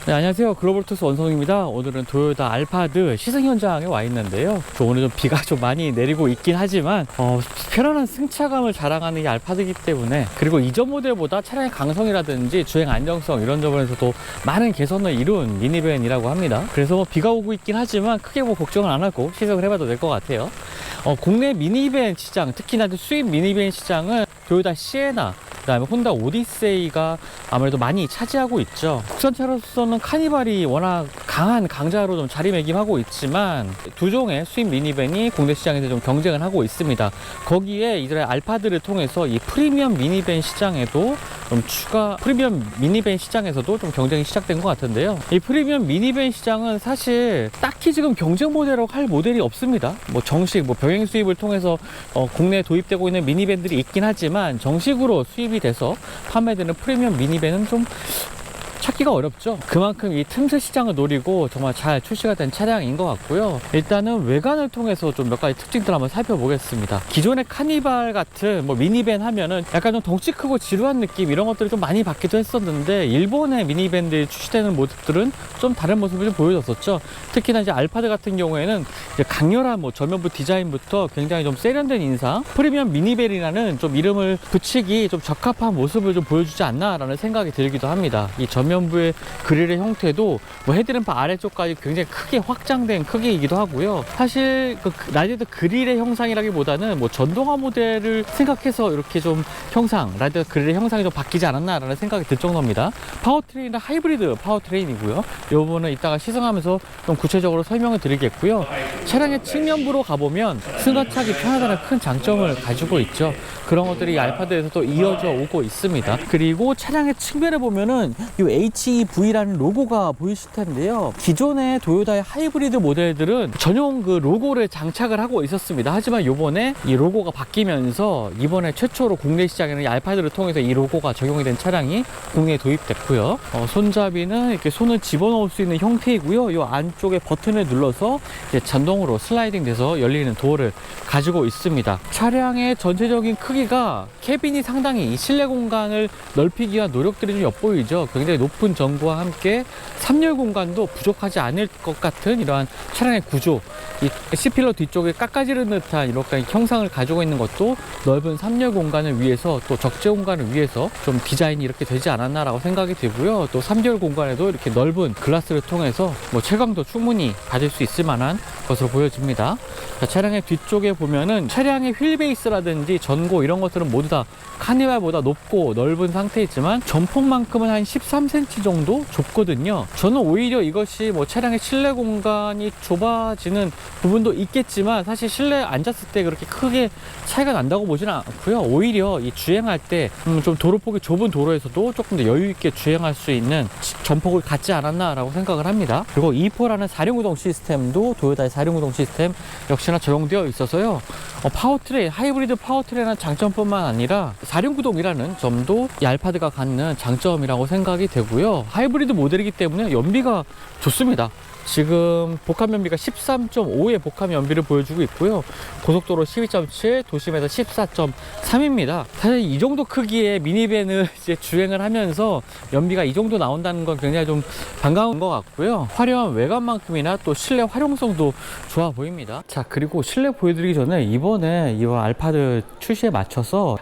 네, 안녕하세요. 글로벌투스 원성입니다. 오늘은 도요타 알파드 시승 현장에 와 있는데요. 오늘 좀 비가 좀 많이 내리고 있긴 하지만 편안한 승차감을 자랑하는 이 알파드이기 때문에, 그리고 이전 모델보다 차량의 강성이라든지 주행 안정성 이런 점에서도 많은 개선을 이룬 미니밴이라고 합니다. 그래서 비가 오고 있긴 하지만 크게 걱정을 안 하고 시승을 해봐도 될 것 같아요. 국내 미니밴 시장, 특히나 수입 미니밴 시장은 도요타 시에나, 그다음에 혼다 오디세이가 아무래도 많이 차지하고 있죠. 국산차로서는 카니발이 워낙 강한 강자로 좀 자리매김하고 있지만 두 종의 수입 미니밴이 국내 시장에서 좀 경쟁을 하고 있습니다. 거기에 이들의 알파드를 통해서 이 프리미엄 미니밴 시장에도 프리미엄 미니밴 시장에서도 좀 경쟁이 시작된 것 같은데요. 이 프리미엄 미니밴 시장은 사실 딱히 지금 경쟁 모델로 할 모델이 없습니다. 정식 병행 수입을 통해서 국내에 도입되고 있는 미니밴들이 있긴 하지만 정식으로 수입이 돼서 판매되는 프리미엄 미니밴은 좀 찾기가 어렵죠. 그만큼 이 틈새 시장을 노리고 정말 잘 출시가 된 차량인 것 같고요. 일단은 외관을 통해서 좀 몇 가지 특징들을 한번 살펴보겠습니다. 기존의 카니발 같은 미니밴 하면은 약간 좀 덩치 크고 지루한 느낌, 이런 것들을 좀 많이 받기도 했었는데, 일본의 미니밴들이 출시되는 모습들은 좀 다른 모습을 좀 보여줬었죠. 특히나 이제 알파드 같은 경우에는 이제 강렬한 전면부 디자인부터 굉장히 좀 세련된 인상, 프리미엄 미니밴이라는 좀 이름을 붙이기 좀 적합한 모습을 좀 보여주지 않나라는 생각이 들기도 합니다. 이 전면부의 그릴의 형태도 헤드램프 아래쪽까지 굉장히 크게 확장된 크기이기도 하고요. 사실 라디에이터 그릴의 형상이라기보다는 전동화 모델을 생각해서 이렇게 좀 라디에이터 그릴의 형상이 좀 바뀌지 않았나라는 생각이 들 정도입니다. 파워트레인은 하이브리드 파워트레인이고요. 이 부분은 이따가 시승하면서 좀 구체적으로 설명을 드리겠고요. 차량의 측면부로 가보면 승하차하기 편하다는 큰 장점을 가지고 있죠. 그런 것들이 이 알파드에서도 이어져 오고 있습니다. 그리고 차량의 측면에 보면은 이 HEV라는 로고가 보이실 텐데요. 기존의 도요타의 하이브리드 모델들은 전용 로고를 장착을 하고 있었습니다. 하지만 이번에 이 로고가 바뀌면서 이번에 최초로 국내 시장에는 이 알파드를 통해서 이 로고가 적용이 된 차량이 국내에 도입됐고요. 손잡이는 이렇게 손을 집어넣을 수 있는 형태이고요. 이 안쪽에 버튼을 눌러서 이제 자동으로 슬라이딩 돼서 열리는 도어를 가지고 있습니다. 차량의 전체적인 크기가 캐빈이 상당히 이 실내 공간을 넓히기 위한 노력들이 좀 엿보이죠. 굉장히 높은 전구와 함께 3열 공간도 부족하지 않을 것 같은 이러한 차량의 구조, 이 C필러 뒤쪽에 깎아지른 듯한 이렇게 형상을 가지고 있는 것도 넓은 3열 공간을 위해서, 또 적재 공간을 위해서 좀 디자인이 이렇게 되지 않았나라고 생각이 들고요. 또 3열 공간에도 이렇게 넓은 글라스를 통해서 채광도 충분히 받을 수 있을 만한 것으로 보여집니다. 자, 차량의 뒤쪽에 보면은 차량의 휠 베이스라든지 전고 이런 것들은 모두 다 카니발보다 높고 넓은 상태이지만 전폭만큼은 한 13cm 정도 좁거든요. 저는 오히려 이것이 차량의 실내 공간이 좁아지는 부분도 있겠지만 사실 실내에 앉았을 때 그렇게 크게 차이가 난다고 보지는 않고요. 오히려 이 주행할 때 좀 도로폭이 좁은 도로에서도 조금 더 여유 있게 주행할 수 있는 전폭을 갖지 않았나라고 생각을 합니다. 그리고 E4라는 4륜구동 시스템도 도요타의 4륜구동 시스템 역시나 적용되어 있어서요. 파워트레인, 하이브리드 파워트레인의 장점뿐만 아니라 4륜구동이라는 점도 이 알파드가 갖는 장점이라고 생각이 되고요. 하이브리드 모델이기 때문에 연비가 좋습니다. 지금 복합 연비가 13.5의 복합 연비를 보여주고 있고요. 고속도로 12.7, 도심에서 14.3입니다. 사실 이 정도 크기의 미니밴을 이제 주행을 하면서 연비가 이 정도 나온다는 건 굉장히 좀 반가운 것 같고요. 화려한 외관만큼이나 또 실내 활용성도 좋아 보입니다. 자, 그리고 실내 보여드리기 전에 이번 알파드 출시에 맞춰서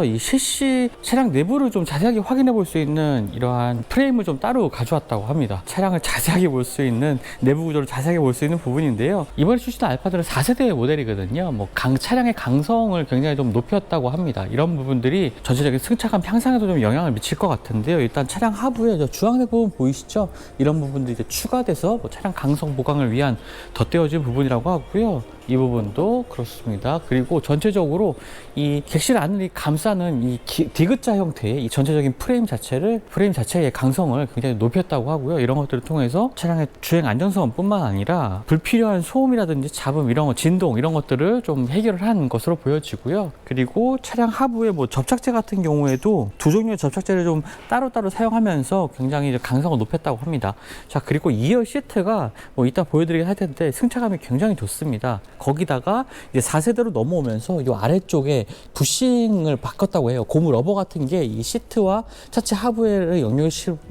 이 CC 차량 내부를 좀 자세하게 확인해 볼 수 있는 이러한 프레임을 좀 따로 가져왔다고 합니다. 차량을 자세하게 볼 수 있는 내부 구조를 자세하게 볼 수 있는 부분인데요. 이번에 출시된 알파드는 4세대 모델이거든요. 차량의 강성을 굉장히 좀 높였다고 합니다. 이런 부분들이 전체적인 승차감 향상에도 좀 영향을 미칠 것 같은데요. 일단 차량 하부에 주황색 부분 보이시죠? 이런 부분들이 이제 추가돼서 차량 강성 보강을 위한 덧대어진 부분이라고 하고요. 이 부분도 그렇습니다. 그리고 전체적으로 이 객실 안을 감싸는 이 디귿자 형태의 이 전체적인 프레임 자체의 강성을 굉장히 높였다고 하고요. 이런 것들을 통해서 차량의 차량의 주행 안정성 뿐만 아니라 불필요한 소음이라든지 잡음 이런 거, 진동 이런 것들을 좀 해결을 한 것으로 보여지고요. 그리고 차량 하부에 뭐 접착제 같은 경우에도 두 종류의 접착제를 좀 따로따로 사용하면서 굉장히 강성을 높였다고 합니다. 자, 그리고 2열 시트가 뭐 이따 보여드리긴 할 텐데 승차감이 굉장히 좋습니다. 거기다가 이제 4세대로 넘어오면서 이 아래쪽에 부싱을 바꿨다고 해요. 고무 러버 같은 게 이 시트와 차체 하부를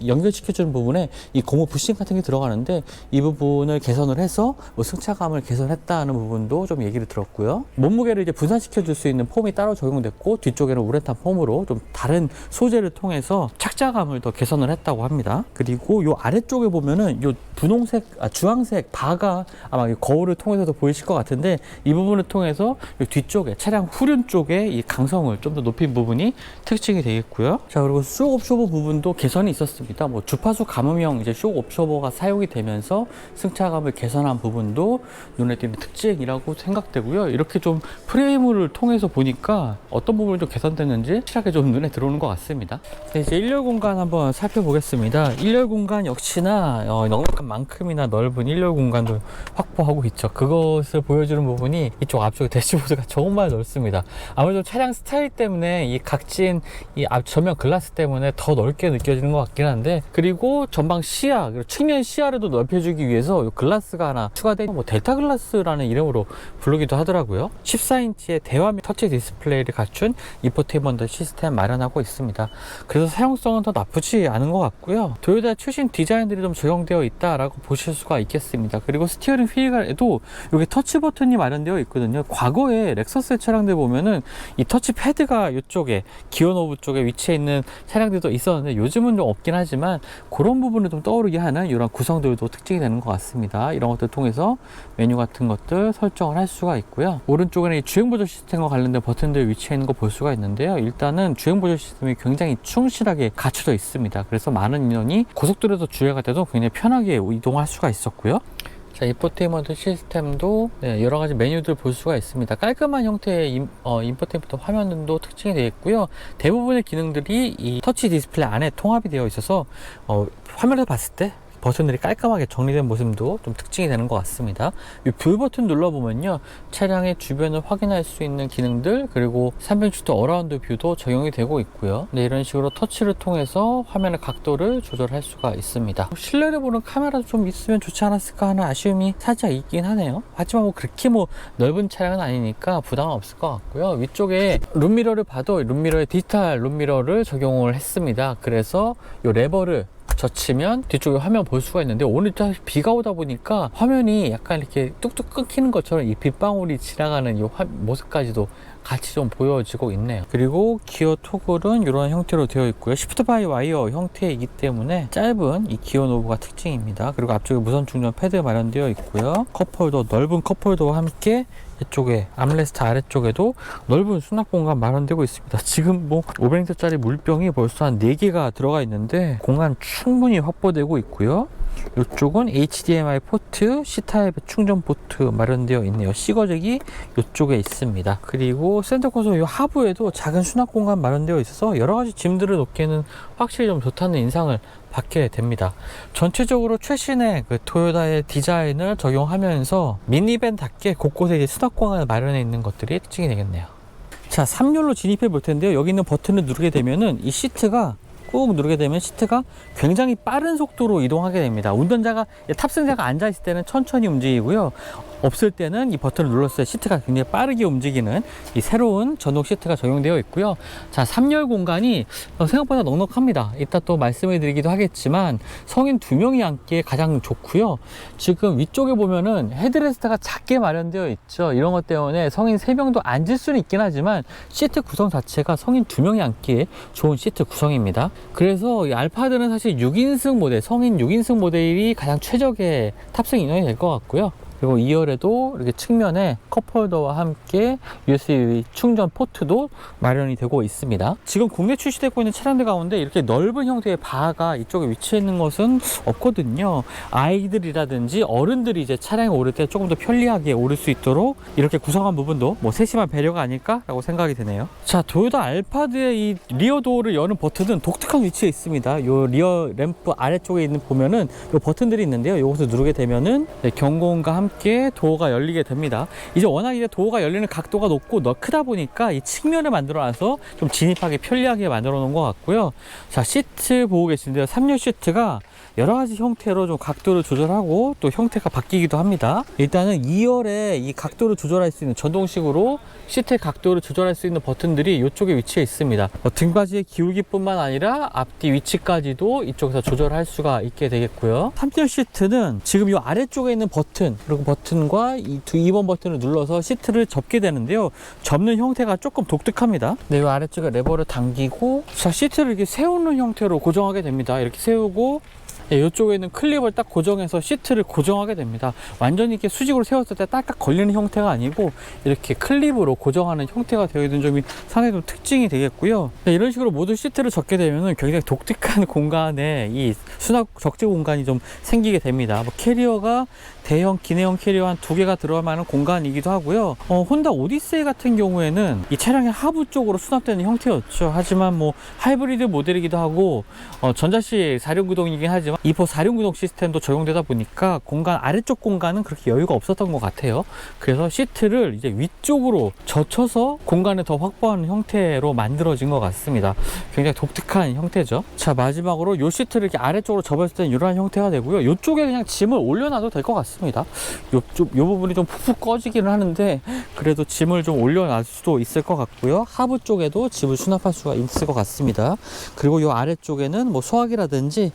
연결시켜주는 부분에 이 고무 부싱 같은 게 들어가는데 이 부분을 개선을 해서 뭐 승차감을 개선했다는 부분도 좀 얘기를 들었고요. 몸무게를 이제 분산시켜 줄 수 있는 폼이 따로 적용됐고 뒤쪽에는 우레탄 폼으로 좀 다른 소재를 통해서 착자감을 더 개선을 했다고 합니다. 그리고 요 아래쪽에 보면은 요 분홍색, 주황색 바가 아마 거울을 통해서도 보이실 것 같은데 이 부분을 통해서 요 뒤쪽에 차량 후륜 쪽에 이 강성을 좀 더 높인 부분이 특징이 되겠고요. 자, 그리고 쇼 옵쇼버 부분도 개선이 있었습니다. 뭐 주파수 감음형 이제 쇼 옵쇼버가 사용이 되면서 승차감을 개선한 부분도 눈에 띄는 특징이라고 생각되고요. 이렇게 좀 프레임을 통해서 보니까 어떤 부분이 좀 개선됐는지 확실하게 좀 눈에 들어오는 것 같습니다. 네, 이제 1열 공간 한번 살펴보겠습니다. 1열 공간 역시나 넉넉한 만큼이나 넓은 1열 공간도 확보하고 있죠. 그것을 보여주는 부분이 이쪽 앞쪽에 대시보드가 정말 넓습니다. 아무래도 차량 스타일 때문에 이 각진 이 앞 전면 글라스 때문에 더 넓게 느껴지는 것 같긴 한데, 그리고 전방 시야, 그리고 측면 시야를 도 넓혀주기 위해서 이 글라스가 하나 추가된 뭐 델타 글라스라는 이름으로 부르기도 하더라고요. 14인치의 대화면 터치 디스플레이를 갖춘 인포테인먼트 시스템 마련하고 있습니다. 그래서 사용성은 더 나쁘지 않은 것 같고요. 도요타 최신 디자인들이 좀 적용되어 있다라고 보실 수가 있겠습니다. 그리고 스티어링 휠에도 이렇게 터치 버튼이 마련되어 있거든요. 과거에 렉서스의 차량들 보면은 이 터치 패드가 이쪽에 기어 노브 쪽에 위치해 있는 차량들도 있었는데 요즘은 좀 없긴 하지만 그런 부분을 좀 떠오르게 하는 이런 구성들도 특징이 되는 것 같습니다. 이런 것들 통해서 메뉴 같은 것들 설정을 할 수가 있고요. 오른쪽에는 이 주행 보조 시스템과 관련된 버튼들 위치해 있는 거 볼 수가 있는데요. 일단은 주행 보조 시스템이 굉장히 충실하게 갖춰져 있습니다. 그래서 많은 인원이 고속도로에서 주행할 때도 굉장히 편하게 이동할 수가 있었고요. 자, 인포테인먼트 시스템도 여러 가지 메뉴들 볼 수가 있습니다. 깔끔한 형태의 인포테인먼트 화면도 특징이 되어 있고요. 대부분의 기능들이 이 터치 디스플레이 안에 통합이 되어 있어서 화면을 봤을 때 버튼들이 깔끔하게 정리된 모습도 좀 특징이 되는 것 같습니다. 이 뷰 버튼 눌러보면요, 차량의 주변을 확인할 수 있는 기능들, 그리고 360도 어라운드 뷰도 적용이 되고 있고요. 네, 이런 식으로 터치를 통해서 화면의 각도를 조절할 수가 있습니다. 실내를 보는 카메라도 좀 있으면 좋지 않았을까 하는 아쉬움이 살짝 있긴 하네요. 하지만 뭐 그렇게 뭐 넓은 차량은 아니니까 부담은 없을 것 같고요. 위쪽에 룸미러를 봐도 룸미러에 디지털 룸미러를 적용을 했습니다. 그래서 이 레버를 젖히면 뒤쪽에 화면 볼 수가 있는데, 오늘 비가 오다 보니까 화면이 약간 이렇게 뚝뚝 끊기는 것처럼 이 빗방울이 지나가는 이 모습까지도 같이 좀 보여지고 있네요. 그리고 기어 토글은 이런 형태로 되어 있고요. 시프트 바이 와이어 형태이기 때문에 짧은 이 기어 노브가 특징입니다. 그리고 앞쪽에 무선 충전 패드 마련되어 있고요. 컵홀더, 넓은 컵홀더와 함께 이쪽에 암레스트 아래쪽에도 넓은 수납 공간 마련되고 있습니다. 지금 뭐 500리터짜리 물병이 벌써 한 4개가 들어가 있는데 공간 충분히 확보되고 있고요. 이쪽은 HDMI 포트, C타입 충전 포트 마련되어 있네요. C거잭이 이쪽에 있습니다. 그리고 센터 콘솔 이 하부에도 작은 수납 공간 마련되어 있어서 여러 가지 짐들을 놓기에는 확실히 좀 좋다는 인상을 받게 됩니다. 전체적으로 최신의 그 토요타의 디자인을 적용하면서 미니밴답게 곳곳에 이제 수납 공간을 마련해 있는 것들이 특징이 되겠네요. 자, 3열로 진입해 볼 텐데요. 여기 있는 버튼을 누르게 되면은 이 시트가 꾹 누르게 되면 시트가 굉장히 빠른 속도로 이동하게 됩니다. 운전자가, 탑승자가 앉아있을 때는 천천히 움직이고요. 없을 때는 이 버튼을 눌렀을 때 시트가 굉장히 빠르게 움직이는 이 새로운 전동 시트가 적용되어 있고요. 자, 3열 공간이 생각보다 넉넉합니다. 이따 또 말씀을 드리기도 하겠지만 성인 2명이 앉기에 가장 좋고요. 지금 위쪽에 보면은 헤드레스트가 작게 마련되어 있죠. 이런 것 때문에 성인 3명도 앉을 수는 있긴 하지만 시트 구성 자체가 성인 2명이 앉기에 좋은 시트 구성입니다. 그래서 이 알파드는 사실 6인승 모델, 성인 6인승 모델이 가장 최적의 탑승 인원이 될 것 같고요. 그리고 2열에도 이렇게 측면에 컵홀더와 함께 USB 충전 포트도 마련이 되고 있습니다. 지금 국내 출시되고 있는 차량들 가운데 이렇게 넓은 형태의 바가 이쪽에 위치해 있는 것은 없거든요. 아이들이라든지 어른들이 이제 차량에 오를 때 조금 더 편리하게 오를 수 있도록 이렇게 구성한 부분도 뭐 세심한 배려가 아닐까라고 생각이 드네요. 자, 도요타 알파드의 이 리어 도어를 여는 버튼은 독특한 위치에 있습니다. 요 리어 램프 아래쪽에 있는 보면은 요 버튼들이 있는데요. 요것을 누르게 되면은 경고음과 함께 도어가 열리게 됩니다. 이제 워낙 이제 도어가 열리는 각도가 높고 크다 보니까 이 측면을 만들어놔서 좀 진입하기 편리하게 만들어 놓은 것 같고요. 자, 시트 보고 계신데요. 3열 시트가 여러 가지 형태로 좀 각도를 조절하고 또 형태가 바뀌기도 합니다. 일단은 2열에 이 각도를 조절할 수 있는 전동식으로 시트의 각도를 조절할 수 있는 버튼들이 이쪽에 위치해 있습니다. 등받이의 기울기뿐만 아니라 앞뒤 위치까지도 이쪽에서 조절할 수가 있게 되겠고요. 3열 시트는 지금 이 아래쪽에 있는 버튼, 그리고 버튼과 이 2번 버튼을 눌러서 시트를 접게 되는데요. 접는 형태가 조금 독특합니다. 네, 이 아래쪽에 레버를 당기고, 자, 시트를 이렇게 세우는 형태로 고정하게 됩니다. 이렇게 세우고, 네, 이쪽에 있는 클립을 딱 고정해서 시트를 고정하게 됩니다. 완전히 이렇게 수직으로 세웠을 때 딱딱 걸리는 형태가 아니고 이렇게 클립으로 고정하는 형태가 되어 있는 점이 상당히 좀 특징이 되겠고요. 네, 이런 식으로 모든 시트를 접게 되면 굉장히 독특한 공간에 이 수납 적재 공간이 좀 생기게 됩니다. 뭐 캐리어가 대형 기내형 캐리어 한 2개가 들어갈 만한 공간이기도 하고요. 혼다 오디세이 같은 경우에는 이 차량의 하부 쪽으로 수납되는 형태였죠. 하지만 뭐 하이브리드 모델이기도 하고 전자식 4륜구동이긴 하지만 2포 4륜구동 시스템도 적용되다 보니까 공간 아래쪽 공간은 그렇게 여유가 없었던 것 같아요. 그래서 시트를 이제 위쪽으로 젖혀서 공간을 더 확보하는 형태로 만들어진 것 같습니다. 굉장히 독특한 형태죠. 자, 마지막으로 이 시트를 이렇게 아래쪽으로 접었을 때는 이러한 형태가 되고요. 이쪽에 그냥 짐을 올려놔도 될 것 같습니다. 요 부분이 좀 푹푹 꺼지기는 하는데 그래도 짐을 좀 올려놔 수도 있을 것 같고요. 하부 쪽에도 짐을 수납할 수가 있을 것 같습니다. 그리고 요 아래쪽에는 뭐 소화기라든지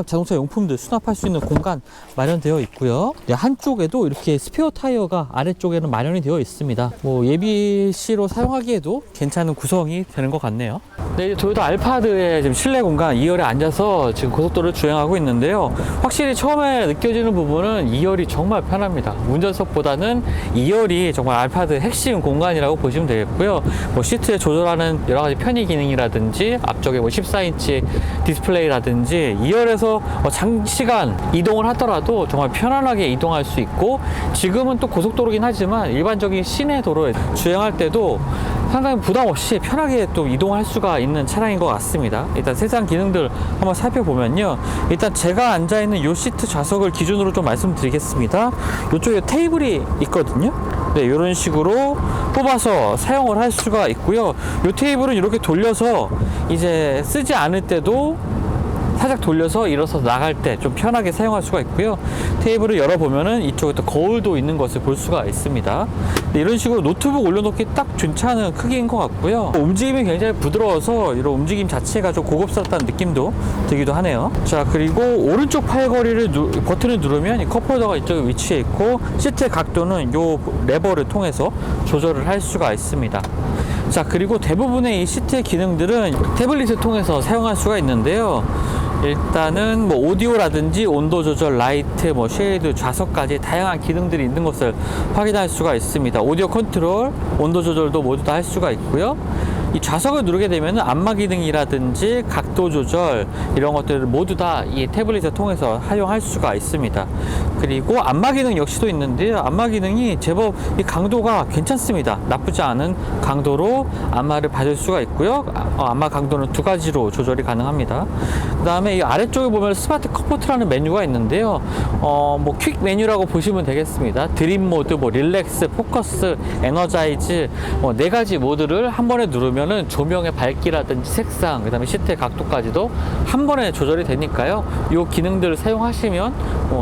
자동차 용품들 수납할 수 있는 공간 마련되어 있고요. 한쪽에도 이렇게 스페어 타이어가 아래쪽에는 마련이 되어 있습니다. 뭐 예비시로 사용하기에도 괜찮은 구성이 되는 것 같네요. 네, 이제 도요타 알파드의 지금 실내 공간 2열에 앉아서 지금 고속도로를 주행하고 있는데요. 확실히 처음에 느껴지는 부분은 2열이 정말 편합니다. 운전석보다는 2열이 정말 알파드의 핵심 공간이라고 보시면 되겠고요. 뭐 시트에 조절하는 여러 가지 편의 기능이라든지 앞쪽에 뭐 14인치 디스플레이라든지 2열에서 장시간 이동을 하더라도 정말 편안하게 이동할 수 있고, 지금은 또 고속도로긴 하지만 일반적인 시내 도로에 주행할 때도 상당히 부담 없이 편하게 또 이동할 수가 있는 차량인 것 같습니다. 일단 세상 기능들 한번 살펴보면요. 일단 제가 앉아있는 이 시트 좌석을 기준으로 좀 말씀드리겠습니다. 이쪽에 테이블이 있거든요. 네, 이런 식으로 뽑아서 사용을 할 수가 있고요. 이 테이블은 이렇게 돌려서 이제 쓰지 않을 때도 살짝 돌려서 일어서 나갈 때 좀 편하게 사용할 수가 있고요. 테이블을 열어보면은 이쪽에 또 거울도 있는 것을 볼 수가 있습니다. 네, 이런 식으로 노트북 올려놓기 딱 괜찮은 크기인 것 같고요. 움직임이 굉장히 부드러워서 이런 움직임 자체가 좀 고급스럽다는 느낌도 들기도 하네요. 자, 그리고 오른쪽 팔걸이를 버튼을 누르면 이 컵홀더가 이쪽에 위치해 있고, 시트의 각도는 이 레버를 통해서 조절을 할 수가 있습니다. 자, 그리고 대부분의 이 시트의 기능들은 태블릿을 통해서 사용할 수가 있는데요. 일단은 뭐 오디오라든지 온도 조절, 라이트, 뭐 쉐이드, 좌석까지 다양한 기능들이 있는 것을 확인할 수가 있습니다. 오디오 컨트롤, 온도 조절도 모두 다 할 수가 있고요. 이 좌석을 누르게 되면 안마 기능이라든지 각도 조절 이런 것들을 모두 다 이 태블릿을 통해서 활용할 수가 있습니다. 그리고 안마 기능 역시도 있는데요. 안마 기능이 제법 이 강도가 괜찮습니다. 나쁘지 않은 강도로 안마를 받을 수가 있고요. 안마 강도는 2가지로 조절이 가능합니다. 그 다음에 이 아래쪽에 보면 스마트 컴포트라는 메뉴가 있는데요. 뭐 퀵 메뉴라고 보시면 되겠습니다. 드림 모드, 뭐 릴렉스, 포커스, 에너자이즈, 뭐 4가지 모드를 한 번에 누르면 조명의 밝기라든지 색상, 그 다음에 시트의 각도까지도 한 번에 조절이 되니까요. 이 기능들을 사용하시면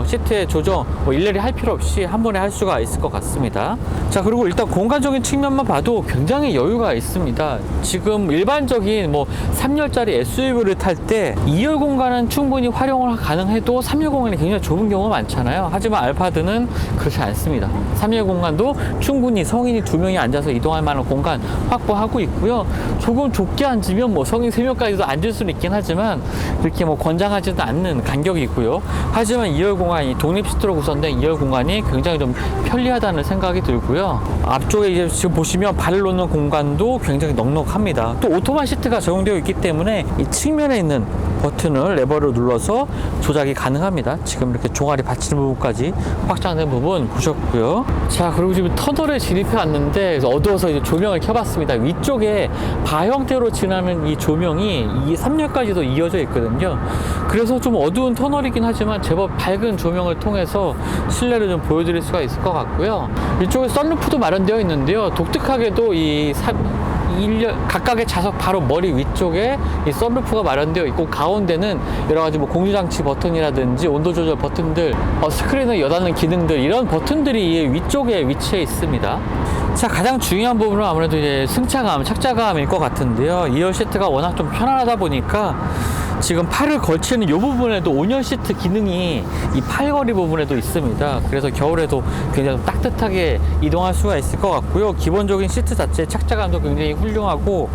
시트의 조정 일일이 할 필요 없이 한 번에 할 수가 있을 것 같습니다. 자, 그리고 일단 공간적인 측면만 봐도 굉장히 여유가 있습니다. 지금 일반적인 뭐 3열짜리 SUV를 탈 때 2열 공간은 충분히 활용을 가능해도 3열 공간이 굉장히 좁은 경우가 많잖아요. 하지만 알파드는 그렇지 않습니다. 3열 공간도 충분히 성인이 2명이 앉아서 이동할 만한 공간 확보하고 있고요. 조금 좁게 앉으면 뭐 성인 3명까지도 앉을 수는 있긴 하지만 이렇게 뭐 권장하지도 않는 간격이고요. 하지만 2열 공간이 독립 시트로 구성된 2열 공간이 굉장히 좀 편리하다는 생각이 들고요. 앞쪽에 이제 지금 보시면 발을 놓는 공간도 굉장히 넉넉합니다. 또 오토만 시트가 적용되어 있기 때문에 이 측면에 있는 버튼을 레버를 눌러서 조작이 가능합니다. 지금 이렇게 종아리 받치는 부분까지 확장된 부분 보셨고요. 자, 그리고 지금 터널에 진입해 왔는데 어두워서 이제 조명을 켜봤습니다. 위쪽에 바 형태로 지나는 이 조명이 이 3열까지도 이어져 있거든요. 그래서 좀 어두운 터널이긴 하지만 제법 밝은 조명을 통해서 실내를 좀 보여드릴 수가 있을 것 같고요. 이쪽에 썬루프도 마련되어 있는데요. 독특하게도 각각의 좌석 바로 머리 위쪽에 이 썬루프가 마련되어 있고, 가운데는 여러가지 뭐 공유장치 버튼이라든지 온도 조절 버튼들, 스크린을 여닫는 기능들, 이런 버튼들이 위쪽에 위치해 있습니다. 자, 가장 중요한 부분은 아무래도 이제 승차감, 착자감일 것 같은데요. 2열 시트가 워낙 좀 편안하다 보니까 지금 팔을 걸치는 이 부분에도 온열 시트 기능이 이 팔걸이 부분에도 있습니다. 그래서 겨울에도 굉장히 따뜻하게 이동할 수가 있을 것 같고요. 기본적인 시트 자체의 착자감도 굉장히 훌륭하고,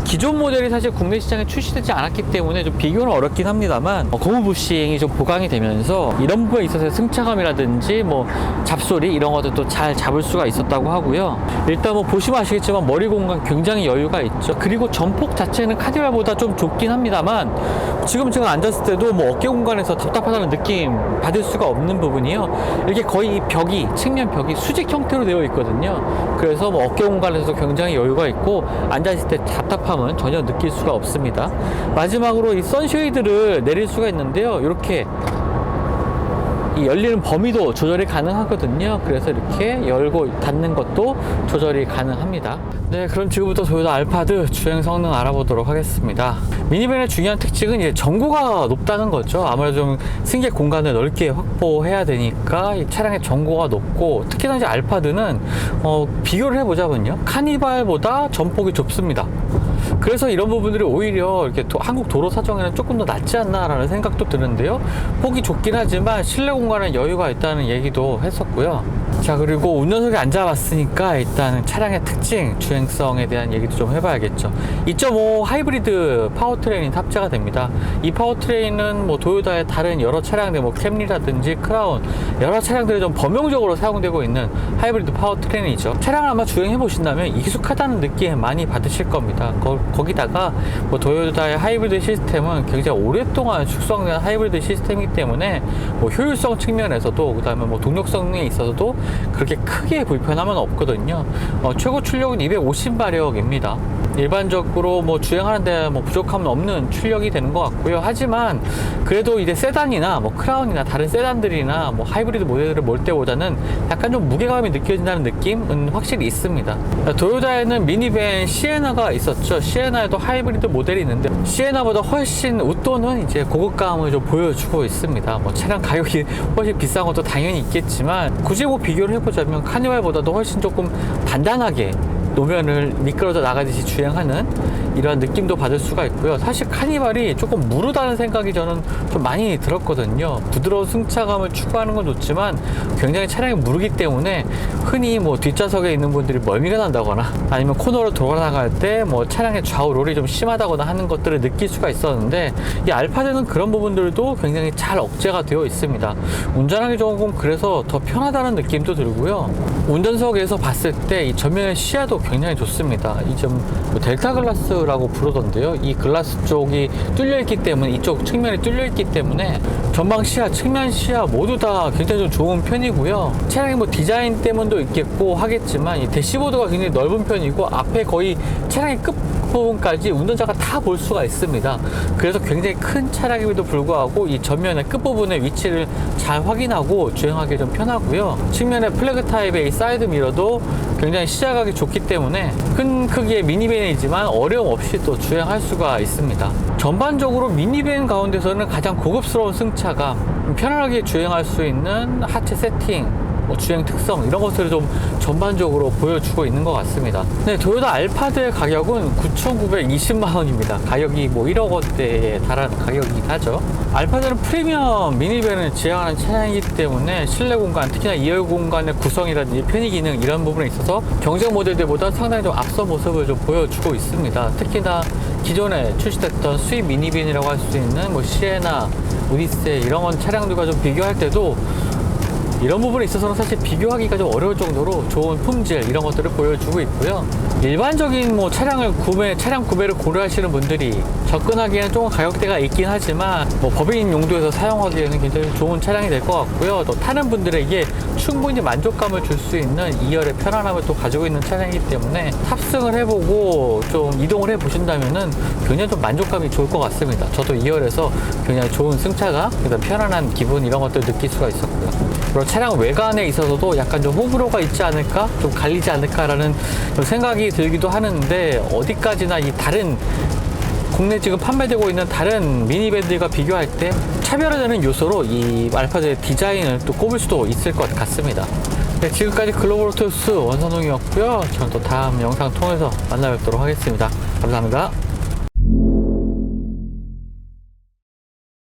기존 모델이 사실 국내 시장에 출시되지 않았기 때문에 좀 비교는 어렵긴 합니다만 고무 부싱이 좀 보강이 되면서 이런 부분에 있어서 승차감이라든지 뭐 잡소리 이런 것들도 잘 잡을 수가 있었다고 하고요. 일단 뭐 보시면 아시겠지만 머리 공간 굉장히 여유가 있죠. 그리고 전폭 자체는 카니발보다 좀 좁긴 합니다만 지금 제가 앉았을 때도 뭐 어깨 공간에서 답답하다는 느낌 받을 수가 없는 부분이요. 이렇게 거의 이 벽이, 측면 벽이 수직 형태로 되어 있거든요. 그래서 뭐 어깨 공간에서도 굉장히 여유가 있고 앉아있을 때 답답함은 전혀 느낄 수가 없습니다. 마지막으로 이 선쉐이드를 내릴 수가 있는데요. 이렇게 이 열리는 범위도 조절이 가능하거든요. 그래서 이렇게 열고 닫는 것도 조절이 가능합니다. 네, 그럼 지금부터 토요타 알파드 주행 성능 알아보도록 하겠습니다. 미니밴의 중요한 특징은 이제 전고가 높다는 거죠. 아무래도 좀 승객 공간을 넓게 확보해야 되니까 이 차량의 전고가 높고, 특히나 이제 알파드는 비교를 해보자면요, 카니발보다 전폭이 좁습니다. 그래서 이런 부분들이 오히려 이렇게 한국 도로 사정에는 조금 더 낫지 않나라는 생각도 드는데요. 폭이 좁긴 하지만 실내 공간에 여유가 있다는 얘기도 했었고요. 자, 그리고 운전석에 앉아봤으니까 일단 차량의 특징, 주행성에 대한 얘기도 좀 해봐야겠죠. 2.5 하이브리드 파워트레인이 탑재가 됩니다. 이 파워트레인은 뭐 도요타의 다른 여러 차량들, 뭐 캠리라든지 크라운, 여러 차량들이 좀 범용적으로 사용되고 있는 하이브리드 파워트레인이죠. 차량을 아마 주행해 보신다면 익숙하다는 느낌 많이 받으실 겁니다. 거기다가 뭐 도요타의 하이브리드 시스템은 굉장히 오랫동안 숙성된 하이브리드 시스템이기 때문에 뭐 효율성 측면에서도, 그 다음에 뭐 동력성에 있어서도 그렇게 크게 불편함은 없거든요. 최고 출력은 250마력입니다. 일반적으로 뭐 주행하는데 뭐 부족함은 없는 출력이 되는 것 같고요. 하지만 그래도 이제 세단이나 뭐 크라운이나 다른 세단들이나 뭐 하이브리드 모델들을 몰 때보다는 약간 좀 무게감이 느껴진다는 느낌은 확실히 있습니다. 도요타에는 미니밴 시에나가 있었죠. 시에나에도 하이브리드 모델이 있는데 시에나보다 훨씬 웃도는 이제 고급감을 좀 보여주고 있습니다. 뭐 차량 가격이 훨씬 비싼 것도 당연히 있겠지만, 굳이 뭐 비교를 해보자면 카니발보다도 훨씬 조금 단단하게 노면을 미끄러져 나가듯이 주행하는 이런 느낌도 받을 수가 있고요. 사실 카니발이 조금 무르다는 생각이 저는 좀 많이 들었거든요. 부드러운 승차감을 추구하는 건 좋지만 굉장히 차량이 무르기 때문에 흔히 뭐 뒷좌석에 있는 분들이 멀미가 난다거나 아니면 코너로 돌아나갈 때 뭐 차량의 좌우 롤이 좀 심하다거나 하는 것들을 느낄 수가 있었는데, 이 알파드는 그런 부분들도 굉장히 잘 억제가 되어 있습니다. 운전하기 조금 그래서 더 편하다는 느낌도 들고요. 운전석에서 봤을 때 이 전면의 시야도 굉장히 좋습니다. 이 좀 델타 글라스라고 부르던데요. 이 글라스 쪽이 뚫려 있기 때문에, 이쪽 측면이 뚫려 있기 때문에 전방 시야, 측면 시야 모두 다 굉장히 좀 좋은 편이고요. 차량의 뭐 디자인 때문도 있겠고 하겠지만 이 대시보드가 굉장히 넓은 편이고, 앞에 거의 차량의 끝 부분까지 운전자가 다 볼 수가 있습니다. 그래서 굉장히 큰 차량임에도 불구하고 이 전면의 끝부분의 위치를 잘 확인하고 주행하기 좀 편하고요. 측면에 플래그 타입의 이 사이드 미러도 굉장히 시야각이 좋기 때문에 큰 크기의 미니밴이지만 어려움 없이 또 주행할 수가 있습니다. 전반적으로 미니밴 가운데서는 가장 고급스러운 승차감, 편안하게 주행할 수 있는 하체 세팅, 뭐 주행 특성 이런 것들을 좀 전반적으로 보여주고 있는 것 같습니다. 네, 토요타 알파드의 가격은 9,920만 원입니다. 가격이 뭐 1억 원대에 달하는 가격이긴 하죠. 알파드는 프리미엄 미니밴을 지향하는 차량이기 때문에 실내 공간, 특히나 2열 공간의 구성이라든지 편의 기능 이런 부분에 있어서 경쟁 모델들보다 상당히 좀 앞서 모습을 좀 보여주고 있습니다. 특히나 기존에 출시됐던 수입 미니밴이라고 할 수 있는 뭐 시에나, 오디세이 이런 차량들과 좀 비교할 때도 이런 부분에 있어서는 사실 비교하기가 좀 어려울 정도로 좋은 품질 이런 것들을 보여주고 있고요. 일반적인 뭐 차량 구매를 고려하시는 분들이 접근하기에는 조금 가격대가 있긴 하지만 뭐 법인 용도에서 사용하기에는 굉장히 좋은 차량이 될 것 같고요. 또 타는 분들에게 충분히 만족감을 줄 수 있는 2열의 편안함을 또 가지고 있는 차량이기 때문에 탑승을 해보고 좀 이동을 해보신다면은 굉장히 좀 만족감이 좋을 것 같습니다. 저도 2열에서 굉장히 좋은 승차감, 그다음 편안한 기분 이런 것들 느낄 수가 있었고요. 그리고 차량 외관에 있어서도 약간 좀 호불호가 있지 않을까? 좀 갈리지 않을까라는 생각이 들기도 하는데 어디까지나 이 다른 국내 지금 판매되고 있는 다른 미니밴들과 비교할 때 차별화되는 요소로 이 알파드의 디자인을 또 꼽을 수도 있을 것 같습니다. 네, 지금까지 글로벌 오토스 원선홍이었고요. 저는 또 다음 영상 통해서 만나 뵙도록 하겠습니다. 감사합니다.